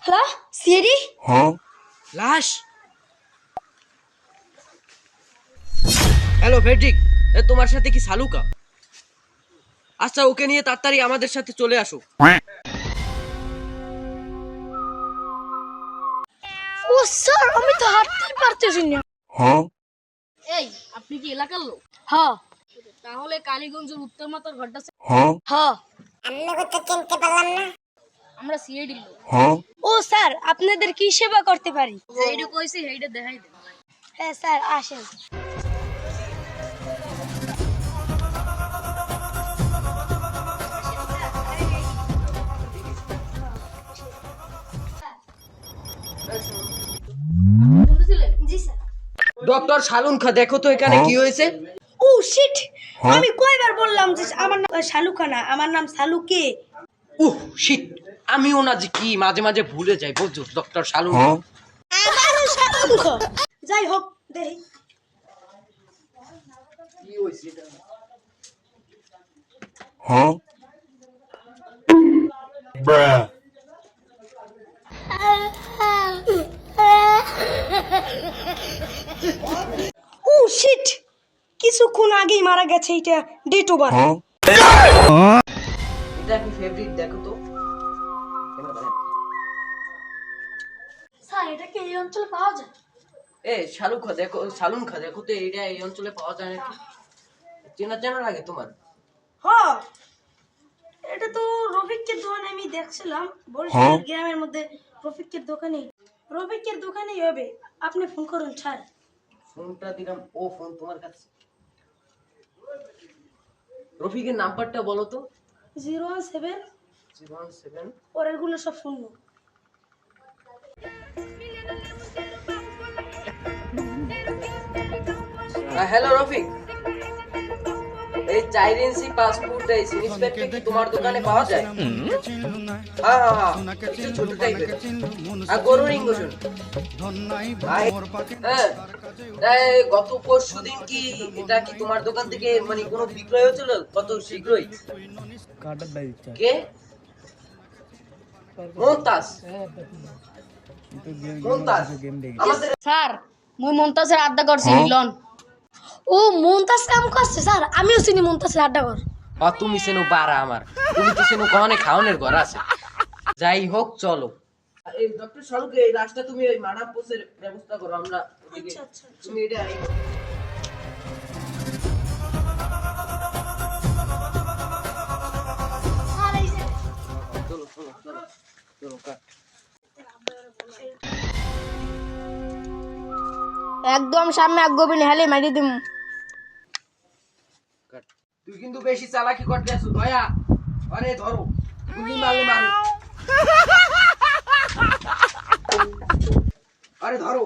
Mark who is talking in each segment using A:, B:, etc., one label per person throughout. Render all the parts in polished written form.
A: হ্যাঁ সিডি
B: লাশ। Hello Friedrich, তোমার সাথে কি সালুকা? আচ্ছা, ওকে নিয়ে তাড়াতাড়ি আমাদের সাথে চলে আসো।
A: ও স্যার আমি তো হাঁটতেই পারতেছি না।
C: এই আপনি কি এলাকার লোক?
A: হ্যাঁ
C: তাহলে কালীগঞ্জের উত্তর মাথার ঘরটা
A: হ্যাঁ
C: আমরা সিআইডি লোক।
A: ও স্যার আপনাদের কি সেবা করতে পারি?
C: যেইটা কইছি সেইটা দেখাই দেন।
A: হ্যাঁ স্যার আসেন।
C: শুনতেছিলেন?
A: জি স্যার।
B: ডক্টর শালুন খা, দেখো তো এখানে কি হয়েছে।
A: ও শিট, আমি কয়বার বললাম যে আমার নাম শালুকা না, আমার নাম শালুকে।
B: শিট, আমিও না যে কি মাঝে মাঝে ভুলে যাই, বুঝছো ডক্টর শালুন খা।
A: আমারও শালুকা। যাই হোক দেখি।
B: কি হয়েছে এটা?
A: ও শিট, কিছুক্ষণ আগেই মারা গেছে। এটা ডেট ওভার।
B: এটা কি ফেভারিট? দেখো তো।
A: স্যার এটা কি এই অঞ্চলে পাওয়া যায়?
B: শালুন খা দেখো, শালুন খা দেখো তো, এটা এই অঞ্চলে পাওয়া যায় নাকি? চেনা চেনা লাগে তোমার?
A: হ্যাঁ, এটা তো রফিকের দোকানে আমি দেখছিলাম, বরিশাল গ্রামের মধ্যে। রফিকের দোকানেই হবে। আপনি ফোন করুন স্যার।
B: ফোনটা দিলাম। ও ফোন তোমার কাছে? রফিকের নাম্বারটা বলো তো।
A: 017
B: 017।
A: পরের গুলো সব শুনবো।
B: হ্যালো রফিক, এই 4 ইঞ্চি পাসপোর্ট এই জিনিস পেতে কি তোমার দোকানে পাওয়া যায়? হ্যাঁ হ্যাঁ হ্যাঁ, একটু ছোট টাইপের। আর গরুর ইঞ্জেকশন। হ্যাঁ, গত পরশুদিন কি এটা কি তোমার দোকান থেকে মানে কোনো বিক্রয় হয়েছিল? কত শীঘ্রই? কে? মমতাজ। মমতাজ আমাদের।
C: স্যার মুই মন্তাজের আড্ডা করছি লন।
A: ও মমতাজ কাম করছে স্যার, আমিও চিনি মমতাজের আড্ডাঘর।
B: তুমি চেনো বারা আমার, তুমি তো চেনো কখনে খাওয়ানোর ঘর আছে। যাই হোক চলো। এই ডক্টর শাহরুখে এই লাশটা তুমি ওই মানব পোষের ব্যবস্থা করো। আমরা
A: আচ্ছা আচ্ছা
B: তুমি এটা
A: স্যার এই যে
B: চলো চলো চলো চলো কাট।
C: একদম সামনে আগ্গবিন হেলে মারি দিম।
B: কাট। তুই কিন্তু বেশি চালাকি করতে আসো দয়া। আরে ধরো, গুলি মারলে মারো। আরে ধরো।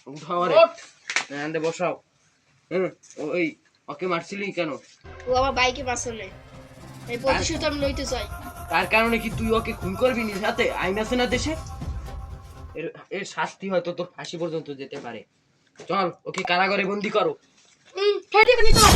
B: উঠাও, আরে এখানে বসাও। ওই ওকে মারছিলি কেন?
C: ও আমার বাইকে পাশে এই প্রতিশোধ আমি লইতে চাই।
B: তার কারণে কি তুই ওকে খুন করবি? নিজ হাতে আইন আছে না দেশে? এর এর শাস্তি হয়তো তোর ফাঁসি পর্যন্ত যেতে পারে। চল ওকে কারাগারে বন্দি করো।
A: ফেটে ফেটে চল।